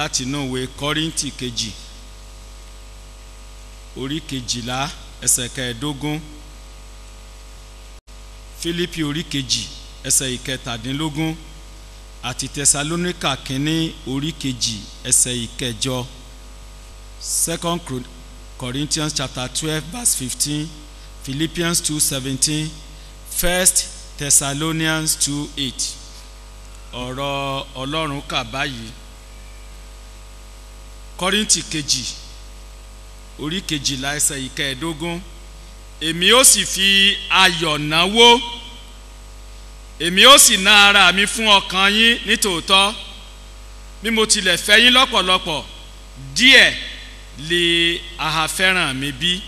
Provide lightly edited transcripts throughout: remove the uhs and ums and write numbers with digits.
láti inú ìwé Kọ́ríńtì kejì orí 12 ẹsẹ̀ 15, Fílípì orí 2 ẹsẹ̀ 17 àti Tẹsalóníkà kínní orí 2 ẹsẹ̀ 8. 2 Corinthians chapter 12 verse 15, Philippians 2:17, 1 Thessalonians 2:8. Ọ̀rọ̀ Ọlọ́run kà báyìí. Kọ́ríńtì kejì orí 12 ẹsẹ̀ 15. Èmi ó sì fi ayọ̀ náwó, èmi ó sì ná ara mi fún ọkàn yín nítòótọ́, bí mo tilẹ̀ fẹ́ yín lọ́pọ̀lọpọ̀, díẹ̀ lè aha fẹ́ràn mi bí.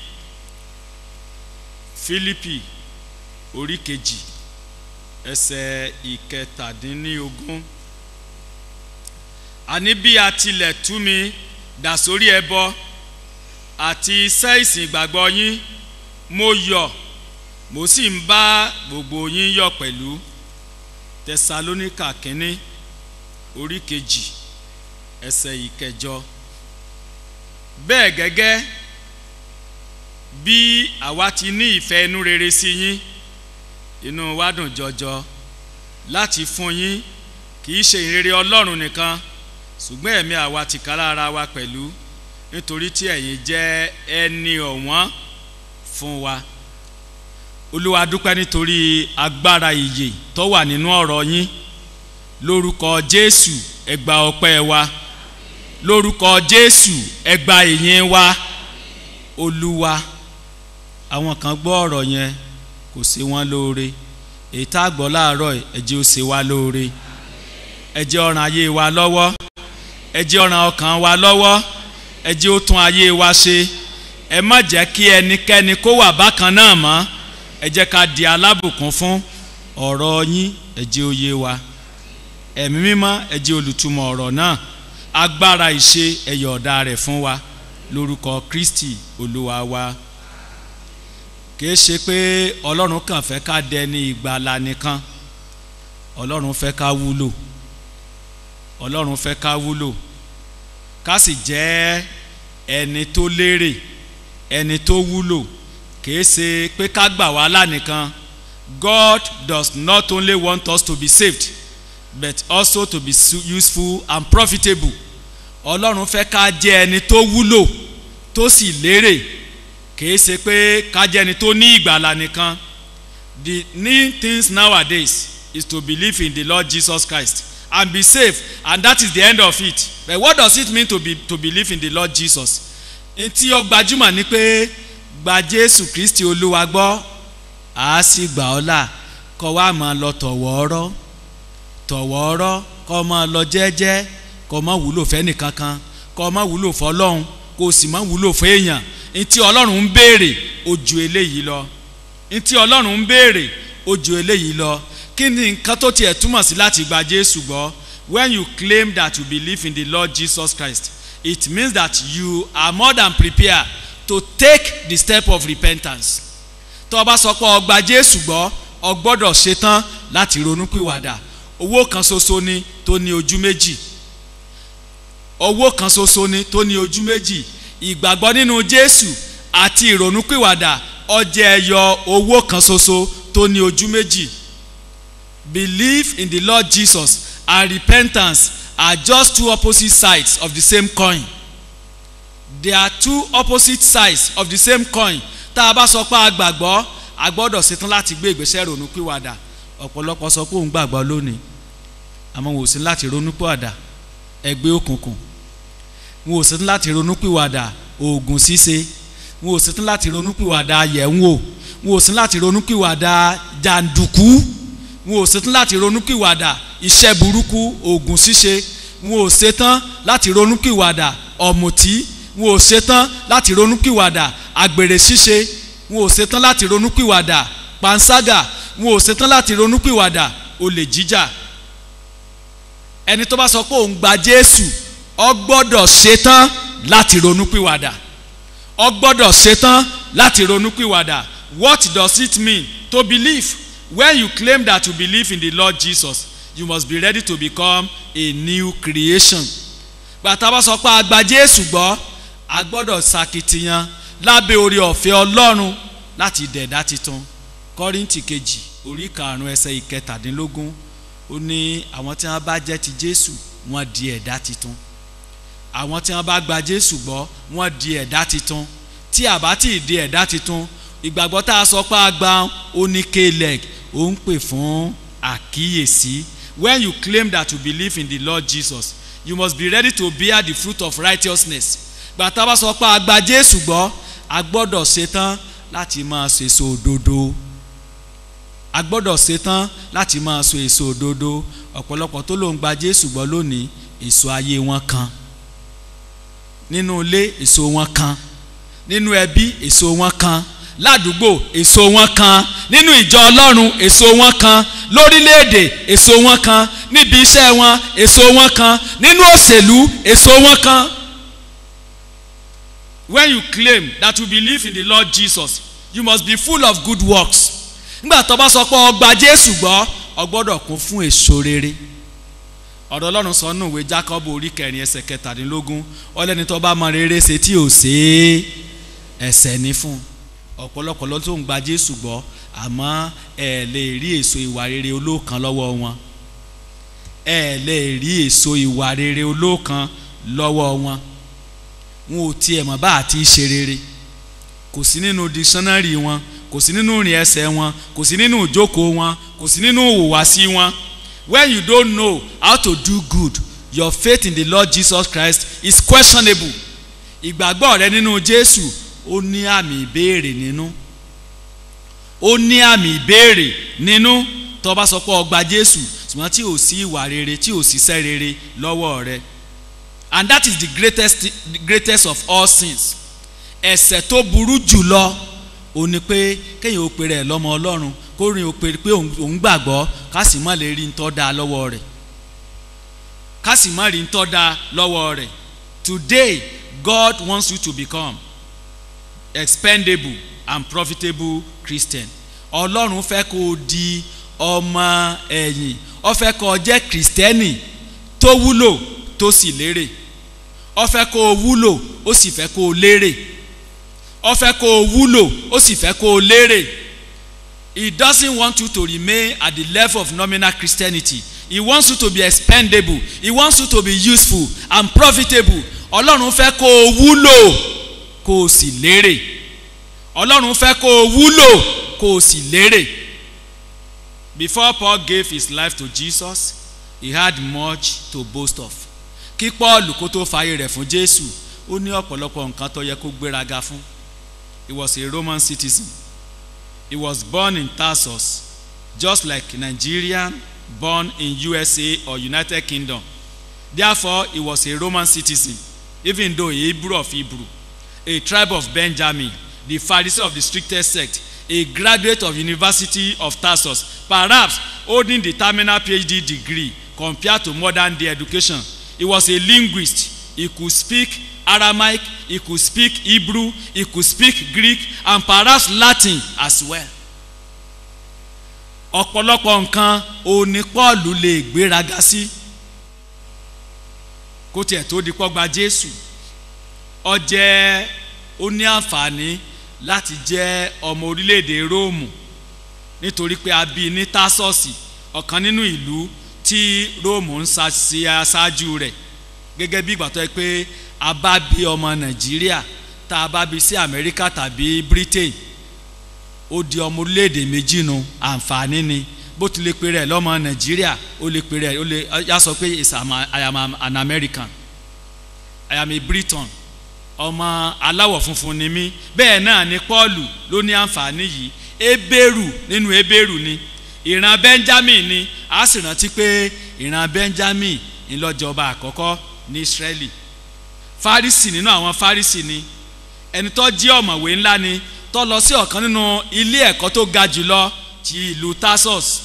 Fílípì orí 2 ẹsẹ̀ 17. Àní bí a tilẹ̀ tú mi dà sórí ẹbọ àti iṣẹ́ ìsìn ìgbàgbọ́ yín, mo yọ̀, mo sì ń bá gbogbo yín yọ̀ pẹ̀lú. Tẹsalóníkà kínní orí 2 ẹsẹ̀ 9. Bẹ́ẹ̀ gẹ́gẹ́ bí àwa ti ní ìfẹ́ inú rere sí yín, inú wa dùn jọjọ láti fún yín kì í ṣe ìrere Ọlọ́run nìkan, ṣùgbọ́n ẹ̀mí àwa tìkálára wa pẹ̀lú, nítorí tí ẹ̀yin jẹ́ ẹni ọ̀wọ́n fún wa. Olúwa dúpẹ́ nítorí agbára ìyè tó wà nínú ọ̀rọ̀ yín. Lórúkọ Jésù ẹ gba ọpẹ́ wa, lórúkọ Jésù ẹ gba ìyìn wa. Olúwa, àwọn kan gbọ́ ọ̀rọ̀ yẹn kò ṣe wọ́n lóore, èyí tá a gbọ́ láàárọ̀ ẹ jẹ́ ó ṣe wá lóore. Ẹ jẹ́ ó ràn ayé wa lọ́wọ́, ẹ jẹ́ ó ràn ọkàn wa lọ́wọ́, ẹ jẹ́ ó tún ayé wa ṣe. Ẹ má jẹ́ kí ẹnikẹ́ni kó wà bákan náà mọ́. Ẹ jẹ́ ká di alábùkún fún ọ̀rọ̀ yín, ẹ jẹ́ ó yé wa. Ẹ̀mí mímọ́ ẹ jẹ́ olùtúmọ̀ ọ̀rọ̀ náà, agbára ìṣe ẹ yọ̀ọ̀da rẹ̀ fún wa, lórúkọ Kristi Olúwa wa. Kìí ṣe pé Ọlọ́run kàn fẹ́ ká dẹni ìgbàlà nìkan, Ọlọ́run fẹ́ ká wúlò, Ọlọ́run fẹ́ ká wúlò, ká sì jẹ́ ẹni tó lérè, ẹni tó wúlò. Kìí ṣe pé ká gbà wàhálà nìkan. God does not only want us to be saved, but also to be useful and profitable. Ọlọ́run fẹ́ ká jẹ́ ẹni tó wúlò tó sì lérè. Kìí ṣe pé ká jẹ́ ẹni tó ní ìgbàlà nìkan. The new things nowadays is to believe in the Lord Jesus Christ and be saved, and that is the end of it. But what does it mean to believe in the Lord Jesus? Ntí ó gbajúmọ̀ ni pé gba Jésù Kristi Olúwa gbọ́, a sì gbà ọ́ là, kó wá máa lọ tọ̀wọ̀ọ́rọ́ tọ̀wọ̀ọ́rọ́, kó máa lọ jẹ́jẹ́, kó má wúlò fẹ́ nìkankan, kó má wúlò fọ́lọ́run, kó sì má wúlò fún èèyàn. Ntí Ọlọ́run ń béèrè ó ju eléyìí lọ. Ntí Ọlọ́run ń béèrè ó ju eléyìí lọ. Kí ni nǹkan tó tiẹ̀ túmọ̀ sí láti gba Jésù gbọ́? When you claim that you believe in the Lord Jesus Christ, it means that you are more than prepared to take the step of repentance. Tó bá sọ pé ó gba Jésù gbọ́, ó gbọ́dọ̀ ṣetán láti ronúpìwàdà. Owó kan ṣoṣo ni tó ní ojú méjì. Owó kan ṣoṣo ni tó ní ojú méjì. Ìgbàgbọ́ nínú Jésù àti ìrònúpìwàdà ó jẹ́ ẹyọ owó kan ṣoṣo tó ní ojú méjì. Belief in the Lord Jesus and repentance are just two opposite sides of the same coin. They are two opposite sides of the same coin. Tá a bá sọ pé a gbàgbọ́, a gbọ́dọ̀ ṣetán láti gbé ìgbésẹ̀ ronúpìwàdà. Ọ̀pọ̀lọpọ̀ sọ pé òun gbàgbọ́ lónìí, àmọ́ wò sí láti ronúpìwàdà ẹgbẹ́ òkùnkùn, wò sí láti ronúpìwàdà oògùn ṣíṣe, wò sí láti ronúpìwàdà yẹ̀wò, wò sí láti ronúpìwàdà jàǹdùkú, wò sí láti ronúpìwàdà iṣẹ́ burúkú, oògùn ṣíṣe, wò sí tán láti ronúpìwàdà ọ̀mùtí, wò sí tán láti ronúpìwàdà àgbèrè ṣíṣe, wò sí tán láti ronúpìwàdà panṣágà, wò sí tán láti ronúpìwàdà olè jíjà. Ẹni tó bá sọ pé òun gba Jésù, ó gbọ́dọ̀ ṣetán láti ronúpìwàdà, ó gbọ́dọ̀ ṣetán láti ronúpìwàdà. What does it mean to believe? When you claim that you believe in the Lord Jesus, you must be ready to become a new creation. gbàtà bá sọ pé a gba Jésù gbọ́ a gbọ́dọ̀ ṣàkìtìyàn lábẹ́ oore ọ̀fẹ́ Ọlọ́run láti dẹ̀dá titun. Kọ́ríńtì kejì orí 5 ẹsẹ̀ 17 ó ní àwọn tí wọ́n bá jẹ́ ti Jésù wọ́n di ẹ̀dá titun. Àwọn tí wọ́n bá gba Jésù gbọ́ wọ́n di ẹ̀dá titun. Tí a bá ti di ẹ̀dá titun, ìgbàgbọ́ tá a sọ pé a gba oníkélẹ̀ ó ń pè fún àkíyèsí. When you claim that you believe in the Lord Jesus, you must be ready to bear the fruit of righteousness. Gbàtà bá sọ pé a gba Jésù gbọ́ a gbọ́dọ̀ ṣetán láti máa so èso òdodo. A gbọ́dọ̀ ṣetán láti máa so èso òdodo. Ọ̀pọ̀lọpọ̀ tó ló ń gba Jésù gbọ́ lónìí èso ayé wọn kan. Nínú ilé èso wọn kan. Nínú ẹbí èso wọn kan. Ládùúgbò èso wọn kan. Nínú ìjọ Ọlọ́run èso wọn kan. Lórílẹ̀-èdè èso wọn kan. Níbi iṣẹ́ wọn èso wọn kan. Nínú òṣèlú èso wọn kan. When you claim that you believe in the Lord Jesus, you must be full of good works. Nígbà tó bá sọ pé o gba Jésù gbọ́ o gbọ́dọ̀ kún fún èso rere. Ọ̀rọ̀ Ọlọ́run sọ nínú ìwé Jákọ́bù orí 4 ẹsẹ̀ 17 ó lẹ́ni tó bá mọ rere ṣe tí ò ṣe ẹ̀ṣẹ̀ ní fún. Ọ̀pọ̀lọpọ̀ ló tó ń gba Jésù gbọ́ àmọ́ ẹ lè rí èso ìwà rere olóòkan lọ́wọ́ wọn. Ẹ lè rí èso ìwà rere olóòkan lọ́wọ́ wọn. Wọn ò tiẹ̀ mọ̀ bá àti ṣe rere. Kò sí nínú dictionary wọn, kò sí nínú ìrìn ẹsẹ̀ wọn, kò sí nínú ìjókòó wọn, kò sí nínú ìhùwàsí wọn. When you don't know how to do good, your faith in the Lord Jesus Christ is questionable. Ìgbàgbọ́ rẹ nínú Jésù ó ní àmì ìbéèrè nínú. Ó ní àmì ìbéèrè nínú tó bá sọ pé o gba Jésù ṣùgbọ́n tí ò sí ìwà rere, tí ò sí iṣẹ́ rere lọ́wọ́ rẹ. And that is the greatest of all sins. Ẹ̀ṣẹ̀ tó burú jùlọ ó ní pé kéèyàn ó pe rẹ̀ lọ́mọ Ọlọ́run kó rìn ó pe pé òun gbàgbọ́ ká sì má lè rí ń tọ́ da lọ́wọ́ rẹ̀. Ká sì má rí ń tọ́ da lọ́wọ́ rẹ̀. Today God wants you to become expendable and profitable Christian. Ọlọ́run fẹ́ kó o di ọmọ ẹ̀yìn. Ó fẹ́ kó o jẹ́ Kristẹni tó wúlò tó sì lérè. Ó fẹ́ kó o wúlò ó sì fẹ́ kó o lérè. Ó fẹ́ kó o wúlò ó sì fẹ́ kó o lérè. He doesn't want you to remain at the level of nominal Christianity. He wants you to be expendable. He wants you to be useful and profitable. Ọlọ́run fẹ́ kó o wúlò kó o sì lérè. Ọlọ́run fẹ́ kó o wúlò kó o sì lérè. Before Paul gave his life to Jesus, he had much to boast of. Kí Paul kó tó fàyè rẹ̀ fún Jésù, ó ní ọ̀pọ̀lọpọ̀ nǹkan tó yẹ kó gbéraga fún. He was a Roman citizen. He was born in Tarsus, just like Nigerian born in USA or United Kingdom. Therefore, he was a Roman citizen, even though a Hebrew of Hebrew, a tribe of Benjamin, the Pharisee of the strictest sect, a graduate of University of Tarsus, perhaps holding the terminal PhD degree compared to modern day education. He was a linguist. He could speak Aramaic, he could speak Hebrew, he could speak Greek, and perhaps Latin as well. Ọ̀pọ̀lọpọ̀ nǹkan òní Pọ́ọ̀lù lè gbéraga sí. Kó tiẹ̀ tó di pọ́ gba Jésù. Ó ní àǹfààní láti jẹ́ ọmọ orílẹ̀-èdè Róòmù nítorí pé a bí ní Tásọ̀sì, ọ̀kan nínú ìlú tí Róòmù ń ṣe aṣáájú rẹ̀. Gẹ́gẹ́ bí ìgbà tó yẹ pé a bá bí ọmọ Nàìjíríà tá a bá bí sí Amẹ́ríkà tàbí Britain, ó di ọmọ orílẹ̀-èdè méjì nu, àǹfààní ni. Bó ti lè pe rẹ̀ lọ́mọ Nàìjíríà ó lè pe rẹ̀ ó lè yá sọ pé I am an American, I am a Briton, ọmọ aláwọ̀ funfun ni mí. Bẹ́ẹ̀ náà ni Pọ́ọ̀lù ló ní àǹfààní yìí. Hébérù nínú Hébérù ni, ìran Benjamin ni. A sì rántí pé ìran Benjamin ńlọjọba àkọ́kọ́ ní Israeli. Fárísì nínú àwọn Fárísì ni, ẹni tó jẹ́ ọ̀mọ̀wé ńlá ni, tó lọ sí ọ̀kan nínú ilé ẹ̀kọ́ tó ga jùlọ ti ìlú Tarsus.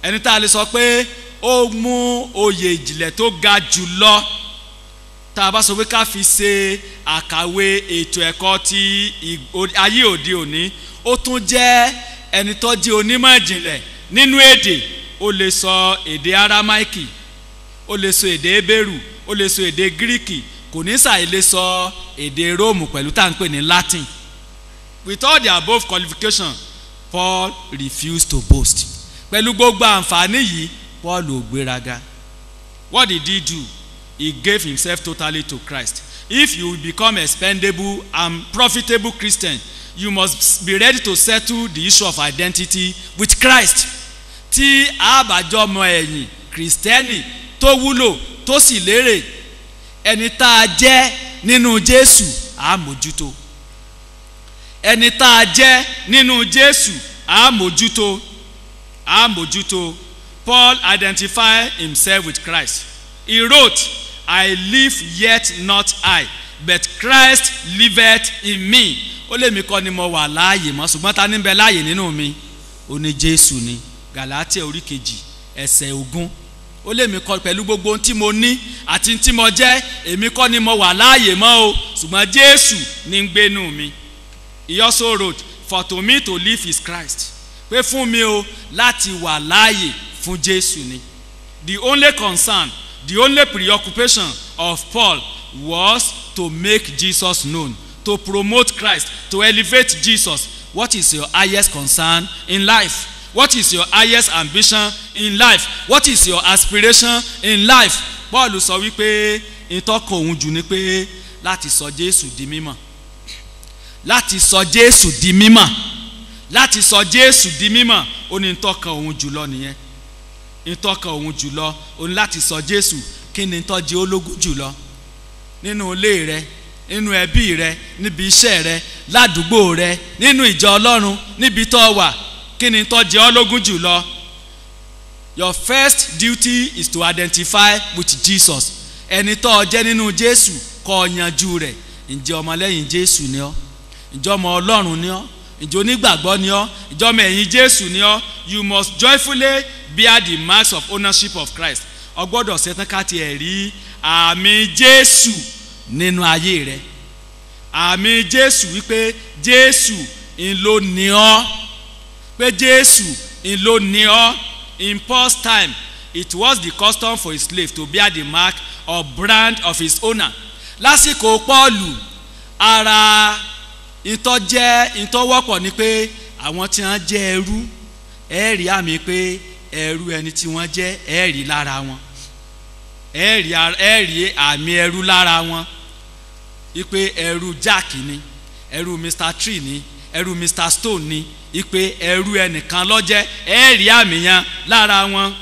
Ẹni tá a lè sọ pé ó mú oyè ìjìnlẹ̀ tó ga jùlọ tá a bá sọ pé ká fi ṣe àkàwé ètò ẹ̀kọ́ ti ayé òde òní. Ó tún jẹ́ ẹni tó jẹ́ onímọ̀ ìjìnlẹ̀ nínú èdè. Ó lè sọ èdè Aramaiki, ó lè sọ èdè Hébérù, ó lè sọ èdè Gíríkì, kò ní ṣàì lè sọ èdè Róòmù pẹ̀lú tá à ń pè ní Latin. With all the above qualification, Paul refused to boast. Pẹ̀lú gbogbo àǹfààní yìí, Paul ò gbéraga. What did he do? He gave himself totally to Christ. If you become expendable and profitable Christian, you must be ready to settle the issue of identity with Christ. Tí àbájọ ọmọ ẹ̀yìn Kristẹni tó wúlò tó sì lérè, ẹni tá a jẹ́ nínú Jésù á mójútó. Ẹni tá a jẹ́ nínú Jésù á mójútó. Á mójútó. Paul identified himself with Christ. He wrote, I live yet not I, but Christ liveth in me. Ó lè mi kọ́ ni mo wà láàyè mọ́, ṣùgbọ́n ta ní bẹ láàyè nínú mi? Ó ní Jésù ni. Gàlátíà orí 2 ẹsẹ̀ 20. Ó lè mi kọ́ pẹ̀lú gbogbo ohun tí mo ní àti tí mo jẹ́, èmi kọ́ ni mo wà láàyè mọ́ o, ṣùgbọ́n Jésù ní ń gbénú mi. He also wrote, for to me to live is Christ. Pé fún mi o láti wà láàyè fún Jésù ni. The only concern, the only preoccupation of Paul was to make Jesus known, to promote Christ, to elevate Jesus. What is your highest concern in life? What is your highest ambition in life? What is your aspiration in life? Paul sọ wípé ìtọ́kọ̀ òun jù ni pé láti sọ Jésù di mímọ̀. Láti sọ Jésù di mímọ̀. Láti sọ Jésù di mímọ̀. Ó ní ìtọ́kọ̀ òun jùlọ nìyẹn. Ìtọ́kọ̀ òun jùlọ ó ní láti sọ Jésù. Kí ni ìtọ́jú ológun jùlọ? Nínú ilé rẹ, nínú ẹbí rẹ, níbi iṣẹ́ rẹ, ládùúgbò rẹ, nínú ìjọ Ọlọ́run, níbi tó wà. Kí ni ìtọ́jú ológun jùlọ? Your first duty is to identify with Jesus. Ẹni tó jẹ́ nínú Jésù kó yanjú rẹ̀. Ǹjẹ́ ọmọlẹ́yìn Jésù ni ọ́? Ǹjẹ́ ọmọ Ọlọ́run ni ọ́? Ǹjẹ́ onígbàgbọ́ ni ọ́? Ǹjẹ́ ọmọ ẹ̀yìn Jésù ni ọ́? You must joyfully bear the marks of ownership of Christ. O gbọ́dọ̀ ṣetán ká tiẹ̀ rí àmì Jésù nínú ayé rẹ̀. Àmì Jésù wípé Jésù ń ló ní ọ́. Pé Jésù ń ló ní ọ́. In Paul's time, it was the custom for a slave to bear the mark or brand of his owner. Lásìkò Pọ́ọ̀lù, ara ìtọ́wọ́pọ̀ ni pé àwọn tí wọ́n jẹ́ ẹrú, ẹ rí àmì pé ẹrú ẹni tí wọ́n jẹ́, ẹ rí lára wọn. Ẹ rí àmì ẹrú lára wọn. Ipe ẹrú Jack ni, ẹrú Mr. Tree ni, ẹrú Mr. Stone ni, ipe ẹrú ẹnìkan ló jẹ́, ẹ rí àmì yẹn lára wọn.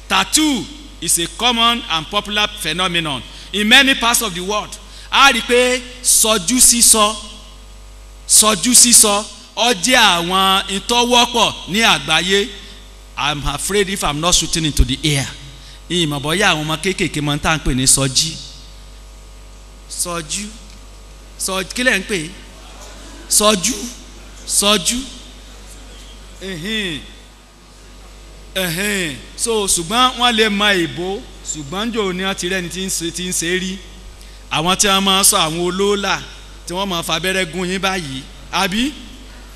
Tattoo is a common and popular phenomenon in many parts of the world. A rí pé sọjú sísọ ó jẹ́ àwọn ìtọ́wọ́pọ̀ ní àgbáyé. I'm afraid if I'm not shooting into the air. Ìmọ̀ bọ́yá àwọn ọmọ kéékèèké máa ń tà ń pè ní sọjí. Kí lẹ̀ ń pè? Sọjú. So ṣùgbọ́n wọ́n lè mọ ìbò, ṣùgbọ́n jò ní wọ́n ti rẹ́ni tí ń ṣe rí. Àwọn tí wọ́n máa ń sọ àwọn olóòlà tí wọ́n máa fabẹ́rẹ́ gún yín báyìí, àbí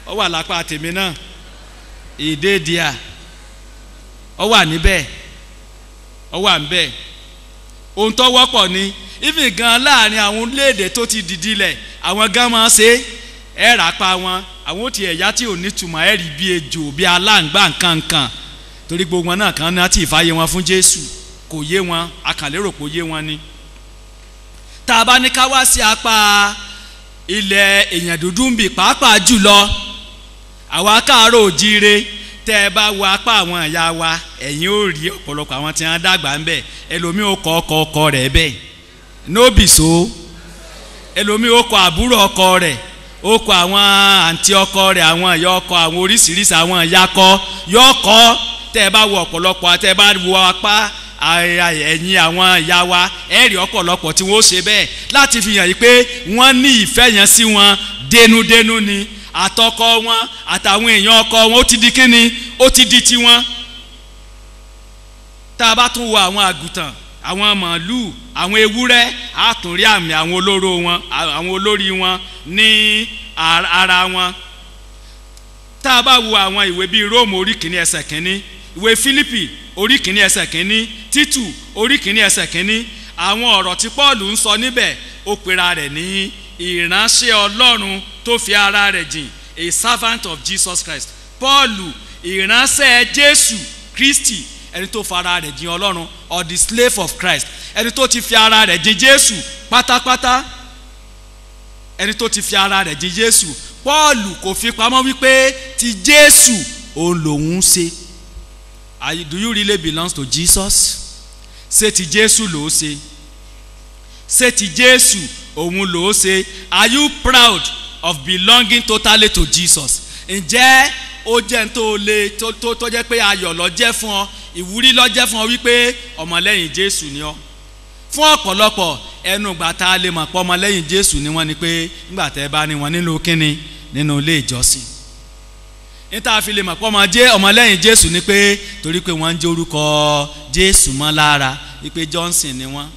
ó wà lápá tèmi náà. Èdè díà ó wà níbẹ̀, ó wà níbẹ̀. Ohun tó wọ́pọ̀ ni even gan láàrin àwọn orílẹ̀-èdè tó ti dìdílẹ̀, àwọn gan máa ṣe ẹ rà pa wọn. Àwọn tí ẹ̀yà tí ò ní túmọ̀ ẹ rí bí ejò, bí aláǹgbá nǹkan torí gbogbo wọn náà kan náà tí ìfàyè wọn fún Jésù kò yé wọn, àkàlérò kò yé wọn ni. Tá a bá ní ká wá sí apá ilẹ̀ èèyàn dúdú ń bì pàápàá jùlọ àwa káàárọ̀ òjíire, tẹ́ ẹ bá wo apá àwọn ìyá wa, ẹ̀yin ó rí ọ̀pọ̀lọpọ̀ àwọn tí wọ́n dàgbà ń bẹ̀. Ẹlòmíì ó kọ ọkọ rẹ̀ bẹ́ẹ̀ nóbìsó, ẹlòmíì ó kọ àbúrò ọkọ rẹ̀, ó kọ àwọn àǹtí ọkọ rẹ̀, àwọn ìyá ọkọ, àwọn oríṣiríṣi àwọn ìyá kọ yọ kọ́. Tẹ́ ẹ bá wo ọ̀pọ̀lọpọ̀, tẹ́ ẹ bá wo apá ẹ̀yìn àwọn ìyá wa, ẹ rí ọ̀pọ̀lọpọ̀ tí wọ́n ṣe bẹ́ẹ̀ láti fi hàn yí pé wọ́n ní ìfẹ́ yẹn sí wọn dénúdénú ni. Àtọkọ wọn àtàwọn èèyàn ọkọ wọn ó ti di kíni, ó ti di tiwọn. Tá a bá tún wo àwọn àgùntàn, àwọn màálù, àwọn ewúrẹ́, á tún rí àmì àwọn olórí wọn ní ara wọn. Tá a bá wo àwọn ìwé bíi Róòmù orí 1 ẹsẹ̀ 1, ìwé Fílípì orí 1 ẹsẹ̀ 1, Títù orí 1 ẹsẹ̀ 1, àwọn ọ̀rọ̀ tí Paul ń sọ níbẹ̀ ó pera rẹ̀ ní ìránṣẹ́ Ọlọ́run tó fi ara rẹ̀ jìn, a servant of Jesus Christ. Paul ìránṣẹ́ Jésù Kristi, ẹni tó fara rẹ̀ jìn Ọlọ́run, or the slave of Christ, ẹni tó ti fi ara rẹ̀ jìn Jésù pátápátá, ẹni tó ti fi ara rẹ̀ jìn Jésù. Paul kò fi pamọ́ wípé ti Jésù òun lòun ṣe. Do you really belong to Jesus? Ṣé ti Jésù ló ṣe? Ṣé ti Jésù òun ló ṣe? Are you proud of belonging totally to Jesus? Ǹjẹ́ ó jẹ́ tó jẹ́ pé ayọ̀ ló jẹ́ fún ọ, ìwúrí ló jẹ́ fún ọ wípé ọmọlẹ́yìn Jésù ni ọ? Fún ọ̀pọ̀lọpọ̀ ẹnu ìgbà tá a lè mọ̀ pé ọmọlẹ́yìn Jésù ni wọ́n ni pé nígbà tẹ́ bá ní wọn nínú kíni, nínú ilé ìjọsìn. Níta fi lè mọ̀ pé ọmọlẹ́yìn Jésù ni pé torí pé wọ́n ń jẹ́ orúkọ Jésù mọ́ lára, wípé Johnson ni wọ́n,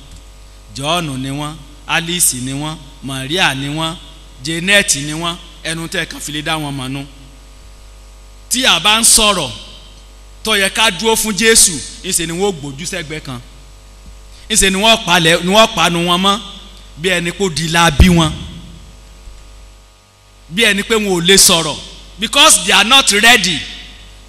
John ni wọ́n, Alice ni wọ́n, Maria ni wọ́n, Janet ni wọ́n, ẹnu tẹ́ kàn fi lè dá wọn mọ̀ nù. Tí a bá ń sọ̀rọ̀ tó yẹ ká dúró fún Jésù, ìṣe ni wọ́n gbójú sẹ́gbẹ́ kan, ìṣe ni wọ́n panu wọn mọ́ bí ẹni pé ó di la bí wọn, bí ẹni pé wọn ò lè sọ̀rọ̀, because they are not ready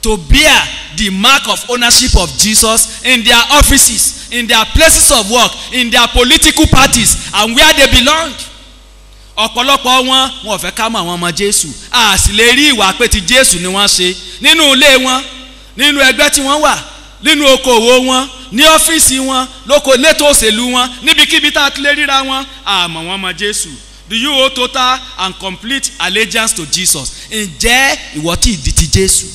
to bear the mark of ownership of Jesus in their offices, in their places of work, in their political parties, and where they belong. Ọ̀pọ̀lọpọ̀ wọn ò fẹ́ ká mọ̀ àwọn ọmọ Jésù, a sì lè rí ìwà pé ti Jésù ni wọ́n ṣe nínú ilé wọn, nínú ẹgbẹ́ tí wọ́n wà, nínú okòwò wọn, ní ọ́fíìsì wọn, lóko létò òṣèlú wọn, níbikíbi tá a ti lè ríra wọn, àmọ́ wọn mọ Jésù. Do you owe total and complete allegiance to Jesus? Ǹjẹ́ ìwọ tí ìdí ti Jésù?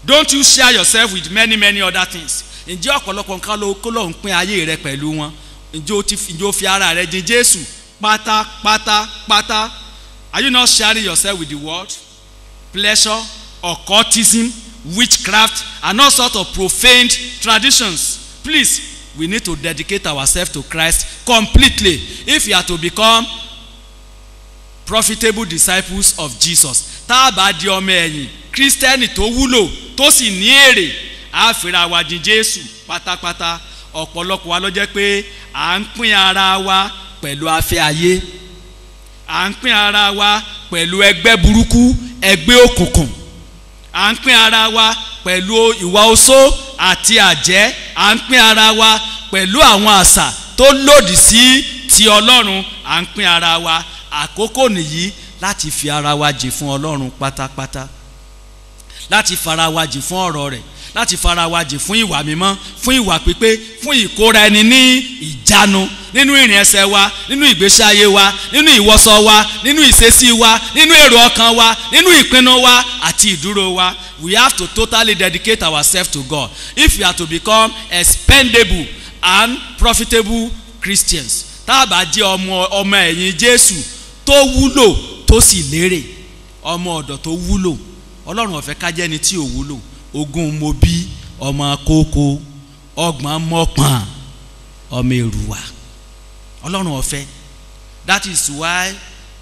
Don't you share yourself with many other things? Ǹjẹ́ ọ̀pọ̀lọpọ̀ nǹkan kó ló ń pín ayé rẹ pẹ̀lú wọn? Ǹjẹ́ o fi ara rẹ jìn Jésù pátápátá? Are you not sharing yourself with the world? Pleasure, occultism, witchcraft, and all sorts of profane traditions. Please, we need to dedicate ourselves to Christ completely if we are to become profitable disciples of Jesus. Tá a bá di ọmọ ẹ̀yìn Kírísítẹ́nì tó wúlò tó sì ní èrè, á fira wa jìn Jésù pátápátá. Ọ̀pọ̀lọpọ̀ wa ló jẹ́ pé à ń pín ara wa pẹ̀lú afẹ́ ayé, à ń pín ara wa pẹ̀lú ẹgbẹ́ burúkú, ẹgbẹ́ òkùnkùn, à ń pín ara wa pẹ̀lú ìwà oṣó àti àjẹ́, à ń pín ara wa pẹ̀lú àwọn àṣà tó lòdì sí ti Ọlọ́run, à ń pín ara wa. Àkókò nìyí láti fi ara wa jìn fún Ọlọ́run pátápátá, láti fara wa jìn fún ọ̀rọ̀ rẹ̀, láti fara wa jìn fún ìwà mímọ́, fún ìwà pípé, fún ìkóra ẹni ní ìjánu nínú ìrìn ẹsẹ̀ wa, nínú ìgbésí ayé wa, nínú ìwọṣọ wa, nínú ìṣesí wa, nínú èrò ọkàn wa, nínú ìpinnu wa àti ìdúró wa. We have to totally dedicate ourselves to God if we are to become expendable and profitable Christians. Tá a bá jẹ́ ọmọ ẹ̀yìn Jésù tó wúlò tó sì lérè, ọmọ ọ̀dọ̀ tó wúlò. Ọlọ́run ò fẹ́ ká jẹ́ ẹni tí ò wúlò. Ogún mo bí, ọmọ kókó, ọgbọ̀n mọ́pọ̀n, ọmọ èrùwà. Ọlọ́run ò fẹ́. That is why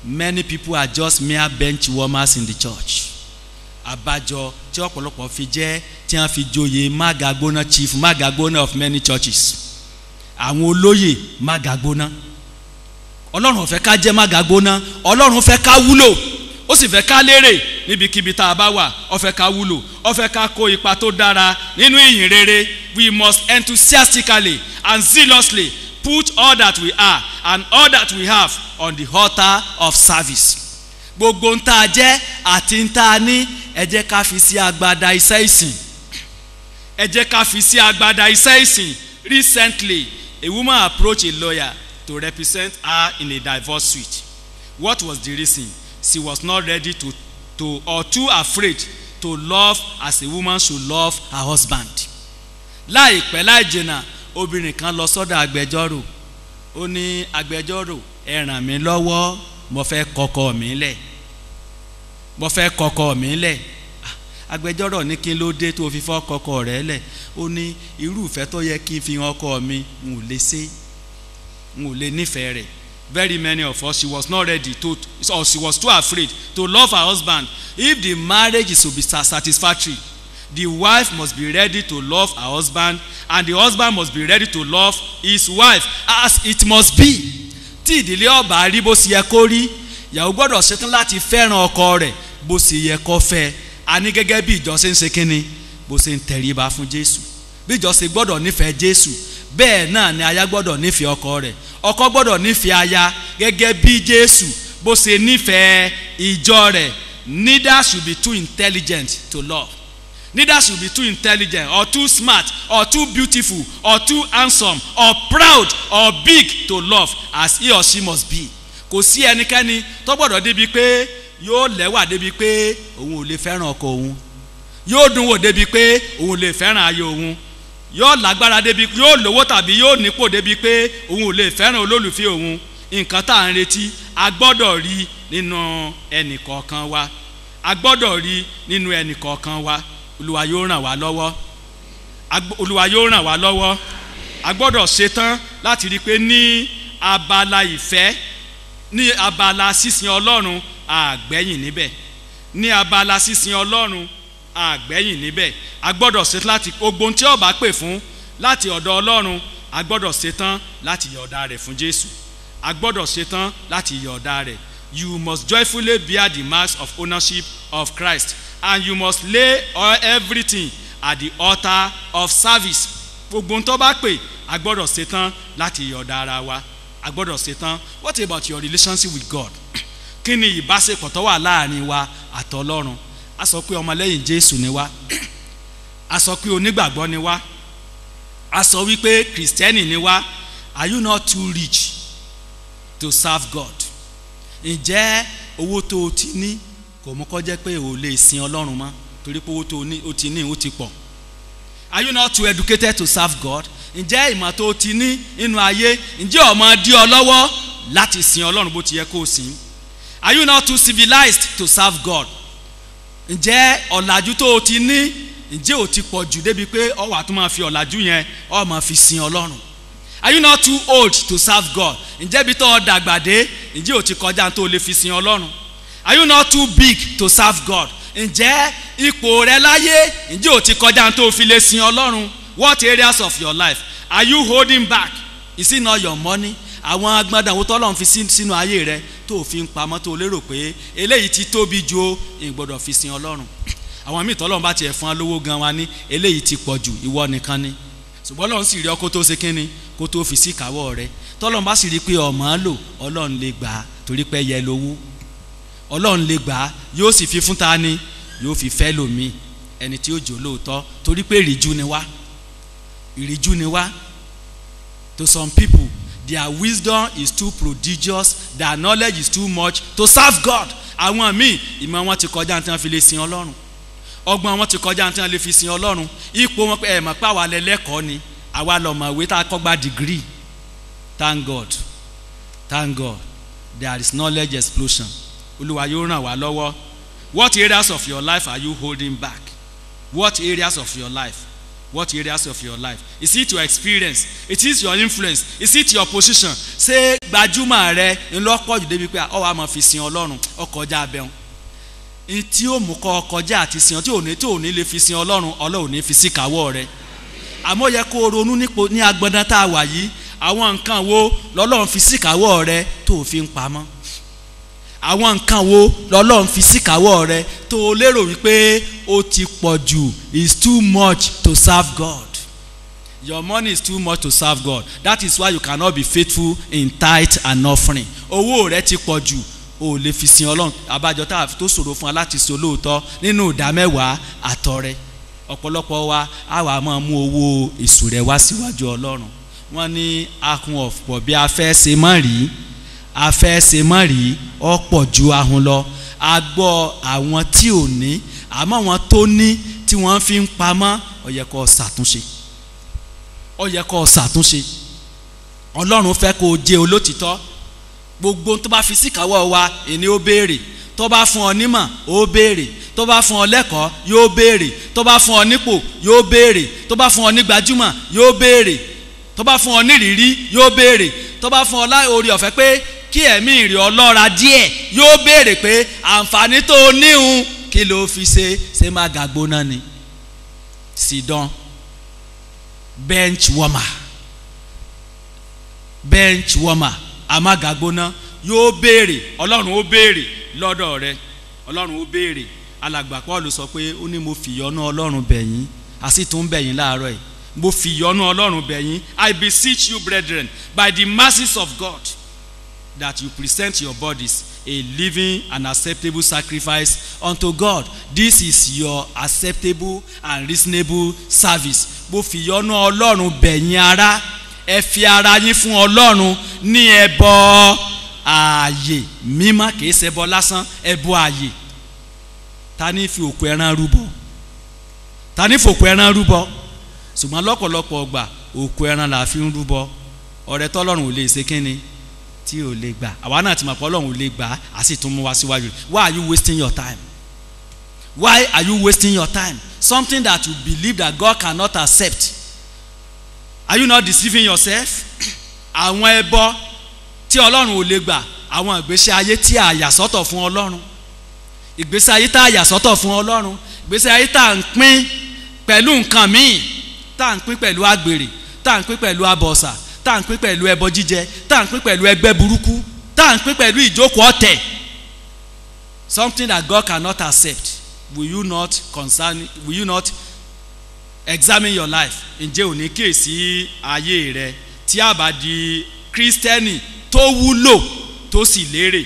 many people are just mere bench warmers in the church. Àbájọ tí ọ̀pọ̀lọpọ̀ fi jẹ́ tí wọ́n fi joyè mágàgbóná, chief mágàgbóná of many churches. Àwọn olóyè mágàgbóná. Ọlọ́run ò fẹ́ ká jẹ́ mágàgbóná. Ọlọ́run fẹ́ ká wúlò, ó sì fẹ́ ká lérè níbikíbi tá a bá wà. Ó fẹ́ ká wúlò, ó fẹ́ ká kó ipa tó dára nínú ìyìn rere. We must enthusiastically and zealously put all that we are and all that we have on the altar of service. Gbogbo ń tá a jẹ́ àti ń tá a ní, ẹ jẹ́ ká fi sí agbada iṣẹ́ ìsìn. Ẹ jẹ́ ká fi sí agbada iṣẹ́ ìsìn. Recently, a woman approached a lawyer to represent her in a divorce suit. What was the reason? She was not ready or too afraid to love as a woman should love her husband. Láìpẹ́ láì jìnnà, obìnrin kan lọ sọ́dọ̀ agbẹjọ́rò. Ó ní, agbẹjọ́rò, ẹ ràn mí lọ́wọ́, mo fẹ́ kọkọ mi lẹ̀. Mo fẹ́ kọkọ mi lẹ̀. Agbẹjọ́rò ní kí ló dé tó fi fọ́ kọkọ rẹ̀ lẹ̀. Ó ní irú ìfẹ́ tó yẹ kí n fi hàn ọkọ mi, n ò lè ṣe, n ò lè nífẹ̀ẹ́ rẹ̀. Very many of us, she was not ready to, or she was too afraid to love her husband. If the marriage is to be satisfactory, The wife must be ready to love her husband, and the husband must be ready to love his wife as it must be. Tí ìdílé ọba rí bó ṣe yẹ kó rí, ìyàwó gbọ́dọ̀ ṣetán láti fẹ́ràn ọkọ rẹ̀ bó ṣe yẹ kó fẹ́. A ní gẹ́gẹ́ bí ìjọ ṣe ń ṣe kínní, bó ṣe ń tẹríba fún Jésù. Bí ìjọ ṣe gbọ́dọ̀ nífẹ̀ẹ́ Jésù, bẹ́ẹ̀ náà ni aya gbọ́dọ̀ nífẹ̀ẹ́ ọkọ rẹ̀. Ọkọ gbọ́dọ̀ nífẹ̀ẹ́ aya gẹ́gẹ́ bí Jésù bó ṣe nífẹ̀ẹ́ ìjọ rẹ̀. Neither should be too intelligent to love. Neither should be too intelligent or too smart or too beautiful or too handsome or proud or big to love as he or she must be. Kò sí ẹnikẹ́ni tó gbọ́dọ̀ débi pé yóò lẹ́wà débi pé òun ò lè fẹ́ràn ọkọ òun. Yóò dùn wò débi pé òun ò lè fẹ́ràn aya òun. Yóò lágbára débi yóò lówó tàbí yóò nípò débi pé òun ò lè fẹ́ràn olólùfẹ́ òun. Nǹkan tá à ń retí a gbọ́dọ̀ rí nínú ẹnì kọ̀ọ̀kan wa. A gbọ́dọ̀ rí nínú ẹnì kọ̀ọ̀kan wa. Olúwa yóò ràn wá lọ́wọ́. Olúwa yóò ràn wá lọ́wọ́. A gbọ́dọ̀ ṣetán láti rí pé ní abala ìfẹ́, ní abala sísìn Ọlọ́run àgbẹ̀yìn níbẹ̀. Ní abala sísìn Ọlọ́run àgbẹ̀yìn níbẹ̀. A gbọ́dọ̀ ṣetán láti gbogbo ohun tí ó bá pè fún láti ọ̀dọ̀ Ọlọ́run, a gbọ́dọ̀ ṣetán láti yọ̀ọ̀da rẹ̀ fún Jésù. A gbọ́dọ̀ ṣetán láti yọ̀ọ̀da rẹ̀. You must joyfully bear the marks of ownership of Christ, and you must lay everything at the altar of service. Gbogbo ohun tó bá pè, a gbọ́dọ̀ ṣetán láti yọ̀ọ̀da ara wa. A gbọ́dọ̀ ṣetán. What about your relationship with God? Kí ni ìbáṣepọ̀ tó wà láàrin wa àtọlọ́run? A sọ pé ọmọlẹ́yìn Jésù ni wá. A sọ pé onígbàgbọ́ ni wá. A sọ wípé Kristẹni ni wá. Are you not too rich to serve God? Ǹjẹ́ owó tó o ti ní kò mú kó jẹ́ pé o lè sin Ọlọ́run mọ́ torí pé owó tó o ti ní ó ti pọ̀? Are you not too educated to serve God? Ǹjẹ́ ìmọ̀ tó o ti ní nínú ayé, ǹjẹ́ ọmọ dí ọ lọ́wọ́ láti sin Ọlọ́run bó ti yẹ kó o sìn? Are you not too civilized to serve God? Ǹjẹ́ ọ̀làjú tó o ti ní, ǹjẹ́ o ti pọ̀ jù débi pé ọ wà tó máa fi ọ̀làjú yẹn ọ máa fi sin Ọlọ́run? Are you not too old to serve God? Ǹjẹ́ bí tó o dàgbà dé, ǹjẹ́ o ti kọjá tó o lè fi sin Ọlọ́run? Are you not too big to serve God? Ǹjẹ́ ipò rẹ láyé, ǹjẹ́ o ti kọjá tó o fi lè sin Ọlọ́run? What areas of your life are you holding back? Is it not your money? Àwọn agbádànwó tọ́lọ́run fi sínú ayé rẹ tó o fi ń pamọ́ tó o lérò pé eléyìí ti tóbi ju o ìgbọ́dọ̀ fi sin Ọlọ́run. Àwọn míì tọ́lọ́run bá tiẹ̀ fún wa lówó gan wa ní eléyìí ti pọ̀ jù, ìwọ nìkan ni. Ṣùgbọ́n Ọlọ́run sì rí ọ kó tó ṣe kínni, kó tó fi sí ìkáwọ́ rẹ. Tọ́lọ́run bá sì rí pé ọmọ lò, Ọlọ́run lè gbà á torí pé yẹ lówó. Ọlọ́run lè gbà á, yóò sì fi fún ta ni, yóò fi fẹ́ lòmíì ẹni tí ó jò lóòótọ́ torí pé ìrìjú ni wá. Ìrìjú ni wá. To some people, their wisdom is too prodigious, their knowledge is too much to serve God. Àwọn míì ìmọ̀ wọn ti kọjá tí wọ́n fi lè sin Ọlọ́run. Ọgbọ́n wọn ti kọjá tí wọ́n lè fi sin Ọlọ́run. Ipò wọn pé ẹ̀ mọ̀ pé àwa lẹ́lẹ́kọ̀ọ́ ni, àwa lọ́mọ̀wé tá a kọ́ gba degree. Thank God. Thank God. There is knowledge explosion. Olúwa yóò ràn wá lọ́wọ́. What areas of your life are you holding back? What areas of your life? What areas of your life? Is it your experience? Is it your influence? Is it your position? Ṣé gbajúmọ̀ rẹ ńlọ́pọ̀ jù débi pé ọ wà máa fi sin Ọlọ́run ọkọjá abẹ́hùn? Tí ó mú kọ ọkọjá àti sin tí ò ní lè fi sin Ọlọ́run, Ọlọ́run ò ní fi sí kàwọ́ rẹ. Àmọ́ yẹ kó o ronú ní agbọ̀ndán tá a wà yìí, àwọn nǹkan wo lọ́lọ́run fi sí kàwọ́ rẹ tó o fi ń pamọ́? Àwọn nǹkan wo lọ́lọ́run fi sí kàwọ́ rẹ tó o lérò wípé ó ti pọ̀ jù, is too much to serve God? Your money is too much to serve God. That is why you cannot be faithful in tithe and offering. Owó rẹ ti pọ̀ jù, o lè fi sin Ọlọ́run. Àbájọ tá a tó ṣòro fún wa láti ṣe olóòótọ́ nínú ìdámẹ́wàá àtọrẹ. Ọ̀pọ̀lọpọ̀ wa á wà máa mú owó èṣù rẹ̀ wá síwájú Ọlọ́run. Wọ́n ní ahun ọ̀pọ̀ bí a fẹ́ ṣe mọ́ rí, a fẹ́ ṣe mọ́ rí ọ̀pọ̀ ju ahun lọ. A gbọ́ àwọn tí ò ní, àmọ́ àwọn tó ní tí wọ́n fi ń pamọ́, ó yẹ kó ṣàtúnṣe. Ó yẹ kó ṣàtúnṣe. Ọlọ́run fẹ́ kó jẹ́ olótìtọ́. Gbogbo tó bá fi síkàwọ́ wa ẹni ó béèrè. Tó bá fún ọ nímọ̀ ó béèrè. Tó bá fún ọ lẹ́kọ̀ọ́ yóò béèrè. Tó bá fún ọ nípò yóò béèrè. Tó bá fún ọ ní gbajúmọ̀ yóò béèrè. Tó bá fún ọ ní ìrírí yóò béèrè. Tó bá fún ọ láì orí ọ̀fẹ́ pé kí ẹ̀mí ìrì ọlọ́ra díẹ̀ yóò béèrè pé àǹfààní tó o níhun kí ló fi ṣe má gàgbóná ni. sidon bench warmer amagagbona yóò béèrè, Ọlọ́run ó béèrè lọ́dọ̀ rẹ, Ọlọ́run ó béèrè. Alàgbà Paul sọ pé ó ní mo fi ìyọ́nú Ọlọ́run bẹ̀ yín, a sì tún bẹ̀ yín láàárọ̀ yìí, mo fi ìyọ́nú Ọlọ́run bẹ̀ yín, I beseech you brethren by the mercies of God that you present your bodies a living and acceptable sacrifice unto God. This is your acceptable and reasonable service. Mo fi ìyọ́nú Ọlọ́run bẹ̀ yín ará, ẹ fi ara yín fún Ọlọ́run ní ẹbọ ààyè mímọ́, kìí ṣe ẹbọ lásán, ẹbọ ààyè. Ta ní fi òkú ẹran rúbọ? Ta ní fòkú ẹran rúbọ? Ṣùgbọ́n lọ́pọ̀lọpọ̀ ọgbà òkú ẹran là fi ń rúbọ. Ọrẹ tọ́lọ́run ò lè ṣe kínni tí ò lè gbà. Àwa náà ti mọ̀ pé Ọlọ́run ò lè gbà, á sì tún mú wá síwájú. Why are you wasting your time? Why are you wasting your time? Something that you believe that God cannot accept. Are you not deceiving yourself? Àwọn ẹbọ tí Ọlọ́run ò lè gbà, àwọn ìgbésí ayé tí a yà sọ́tọ̀ fún Ọlọ́run, ìgbésí ayé tá a yà sọ́tọ̀ fún Ọlọ́run, ìgbésí ayé tá à ń pín pẹ̀lú nǹkan míì, tá à ń pín pẹ̀lú àgbèrè, tá à ń pín pẹ̀lú abọ̀sà, tá à ń pín pẹ̀lú ẹbọ jíjẹ, tá à ń pín pẹ̀lú ẹgbẹ́ burúkú, tá à ń pín pẹ̀lú ìjókòó ọ̀tẹ̀. Something that God cannot accept. Will you not examine your life? Ǹjẹ́ ò ní kíyèsí ayé rẹ tí a bá di Kristẹni tó wúlò tó sì lérè?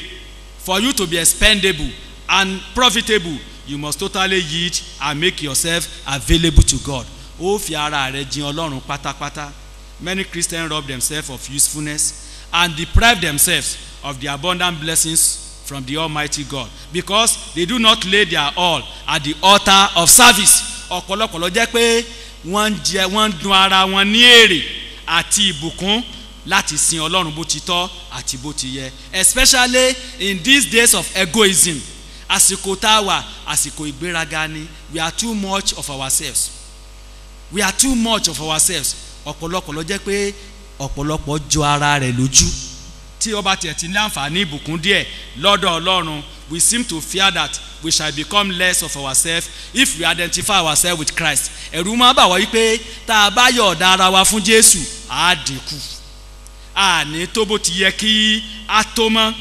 For you to be expendable and profitable, you must totally yield and make yourself available to God. Ó fi ara rẹ jìn Ọlọ́run pátápátá. Many Christians rob themselves of usefulness and deprive themselves of the abundant blessings from the Almighty God because they do not lay their all at the altar of service. Ọ̀pọ̀lọpọ̀ ló jẹ́ pé wọ́n dun ara wọn ní èrè àti ìbùkún láti sin Ọlọ́run bó ti tọ́ àti bó ti yẹ. Especially in these days of egoism. Àsìkò tá a wà, àsìkò ìgbéraga ni. We are too much of ourselves. We are too much of ourselves. Ọ̀pọ̀lọpọ̀ ló jẹ́ pé ọ̀pọ̀lọpọ̀ jọ ara rẹ̀ lójú. Tí ó bá tiẹ̀ ti ní àǹfààní ìbùkún díẹ̀ lọ́dọ̀ Ọlọ́run, we seem to fear that we shall become less of ourselves if we identify ourselves with Christ. Ẹ̀rù máa bà wá wípé tá a bá yọ̀ọ̀da ara wa fún Jésù, á dínkù. Àní tó bó ti yẹ kí á tó mọ́.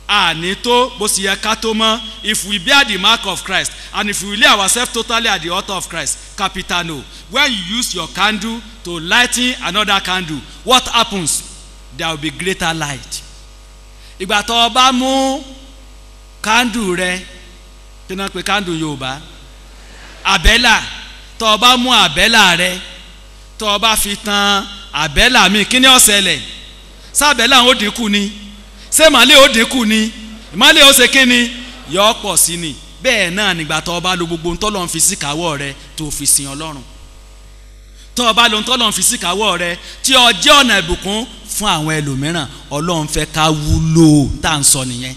Àní tó bó ti yẹ ká tó mọ́. If we bear the mark of Christ and if we lay ourselves totally at the altar of Christ, capital no. When you use your candle to lighten another candle, what happens? There will be greater light. Ìgbà tó bá mú candle rẹ, kí náà pé candle Yorùbá, àbẹ́là, tó bá mú àbẹ́là rẹ, tó bá fi tan àbẹ́là mi, kí ni ó ṣẹlẹ̀? Sábẹ́là ó dínkù ni, ṣé ìmọ́lẹ̀ ó dínkù ni, ìmọ́lẹ̀ ó ṣe kí ni, yọ pọ̀ sí ni. Bẹ́ẹ̀ náà nígbà tó bá lo gbogbo ntọ́lọ́run fi sí káwọ́ rẹ tó fi sin Ọlọ́run. Tó bá lo ntọ́lọ́run fi sí káwọ́ rẹ tí ó jẹ́ ọ̀nà ìbùkún fún àwọn ẹlòmíràn, Ọlọ́run fẹ́ ká wúlò, tá à ń sọ nìyẹn.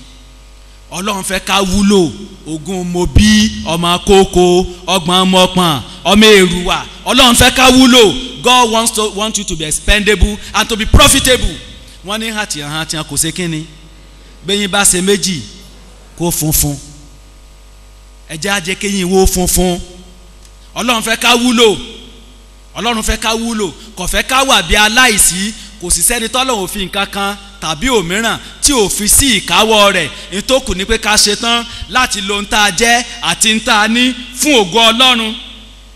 Ọlọ́run fẹ́ ká wúlò. Ogún mo bí, ọmọ kókó, ọgbọ̀n mọ́pọ̀n, ọmọ èrúwà. Ọlọ́run fẹ́ ká wúlò. God wants you to be expendable and to be profitable. Wọ́n ní hàtìyàn kò ṣe kínni. Bẹ́yìn bá ṣe méjì kó funfun. Ẹjẹ́ á jẹ́ kéyìn wo funfun. Ọlọ́run fẹ́ ká wúlò. Ọlọ́run fẹ́ ká wúlò. Kò fẹ́ ká wà bí aláìsí. Kò sì sẹ́ni tọ́lọ́run ò fi nǹkan kan tàbí òmíràn tí ò fi sí ìkáwọ́ rẹ̀. Ìtókù ni pé ká ṣe tán láti lo ntá jẹ́ àti ntá ní fún ògo Ọlọ́run.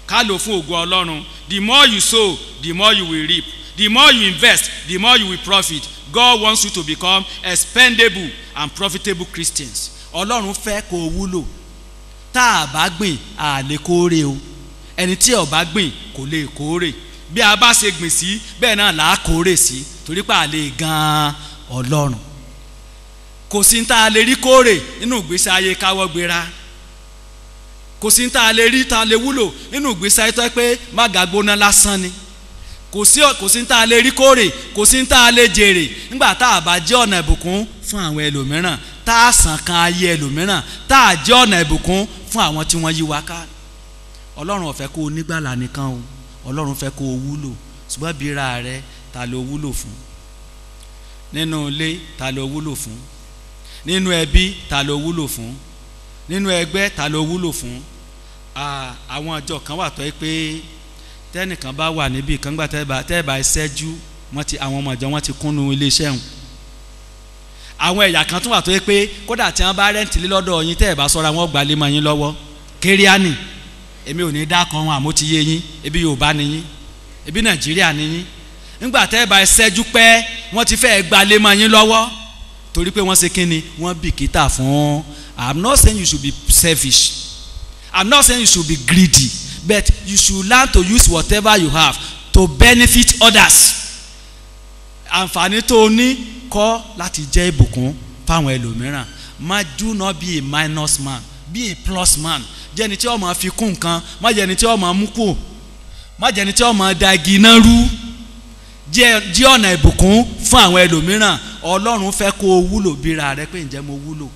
Ká lò fún ògo Ọlọ́run. The more you sow, the more you will reap. The more you invest, the more you will profit. God wants you to become expendable and profitable Christians. Ọlọ́run fẹ́ kó wúlò. Tá a bá gbìn, a lè kórè o. Ẹni tí ó bá gbìn kò lè kórè. Bí a bá ṣe gbìn sí, bẹ́ẹ̀ náà là á kórè sí. Torí pé a lè gan Ọlọ́run. Kò sí tá a lè rí kórè nínú ìgbésí ayé káwọ́ gbéra. Kò sí tá a lè rí tá a lè wúlò nínú ìgbésí ayé tó pé má gàgbóná lásán ni. Kò sí tá a lè rí kórè, kò sí tá a lè jèrè nígbà tá a bá jẹ́ ọ̀nà ìbùkún fún àwọn ẹlòmíràn, tá a sàn kan ayé ẹlòmíràn, tá a jẹ́ ọ̀nà ìbùkún fún àwọn tí wọ́n yí wa ká. Ọlọ́run ò fẹ́ kó o nígbàlà nìkan o, Ọlọ́run fẹ́ kó o wúlò. Ṣùgbọ́n bíra rẹ ta ló wúlò fún? Nínú ilé ta ló wúlò fún? Nínú ẹbí ta ló wúlò fún? Nínú ẹgbẹ́ ta ló wúlò fún? àwọn ọjọ́ kan wà tó yẹ pé tẹ́nìkan bá wà níbì kan gbà tẹ́ẹ̀bà ìṣẹ́jú àwọn ọmọ ìjọ wọn ti kúnnú iléeṣẹ́ wọn. àwọn ẹ̀yà kan tún wà tó yẹ pé kódà tí wọ́n bá rẹ́ǹtì lé lọ́dọ̀ yín tẹ́ẹ̀bà sọ́ra wọn gbà lé mọ́ yín lọ́wọ́ kéríánì èmi ò ní dákọ̀ wọn àmọ́ ti yé yín ebi Yorùbá ni yín ebi Nàìjíríà ni yín nígbà tẹ́ẹ̀bà ìṣẹ́jú pẹ́ wọ́n ti fẹ́ẹ́ gbà lé mọ́ yín lọ́wọ́ torí pé wọ́n ṣe kí ni wọ́n bìkítà fún. I'm not saying you should be selfish. I'm not saying you should be greedy, but you should learn to use whatever you have to benefit others. Àǹfààní tó ní kọ́ láti jẹ́ ìbùkún fáwọn ẹlòmíràn. Do not be a minus man, be a plus man. Jẹ́ ẹni tí ó máa fi kún nǹkan, má jẹ́ ẹni tí ó máa mú kù, má jẹ́ ẹni tí ó máa da igi iná rú. Jẹ́ ọ̀nà ìbùkún fún àwọn ẹlòmíràn. Ọlọ́run fẹ́ kó o wúlò bíra rẹ pé ǹjẹ́ mo wúlò.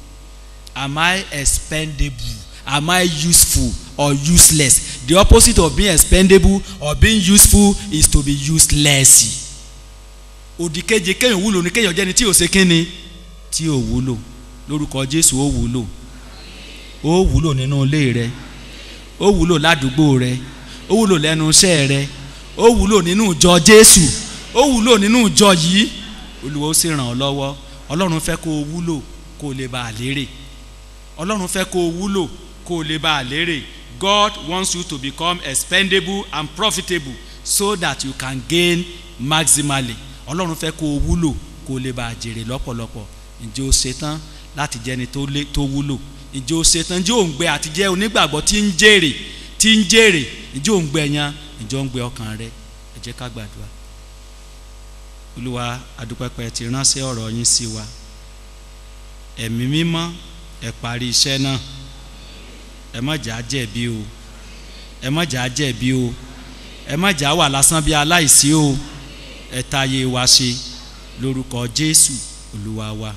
Am I expendable? Am I useful or useless? The opposite of being expendable or being useful is to be useless. Òdìkejì kéèyàn wúlò ní kéèyàn jẹ́ni tí ò ṣe kíni tí ò wúlò. Lórúkọ Jésù ó wúlò. Ó wúlò nínú ilé rẹ. Ó wúlò ládùúgbò rẹ. Ó wúlò lẹ́nu iṣẹ́ rẹ. Ó wúlò nínú ìjọ Jésù. Ó wúlò nínú ìjọ yìí. Olúwa ó sì ràn ọ́ lọ́wọ́. Ọlọ́run fẹ́ kó o wúlò kó o lè bá a lérè. Ọlọ́run fẹ́ kó o wúlò kó o lè bá a lérè. God wants you to become expendable and profitable so that you can gain maximally. Ọlọ́run fẹ́ kó o wúlò kó o lè bá a jèrè lọ́pọ̀lọpọ̀. Ǹjẹ́ o ṣetán láti jẹ́ni tó wúlò? Ǹjẹ́ o ṣetán? Ǹjẹ́ o ń gbé àti jẹ́ onígbàgbọ́ tí ń jèrè? Ǹjẹ́ o ń gbé yan? Ǹjẹ́ o ń gbé ọkàn rẹ? Ẹ jẹ́ ká gbàdúrà. Olúwa adúpẹ́pẹ́ ti ránṣẹ́ ọ̀rọ̀ yín sí wa. Ẹ̀mí mímọ́ ẹ parí iṣẹ́ náà. Ẹ má jà á jẹ̀bi o. Ẹ má jà á jẹ̀bi o. Ẹ má jà á wà lásán bí aláìsí o. Ẹ tayé wa ṣe lórúkọ Jésù Olúwa wa.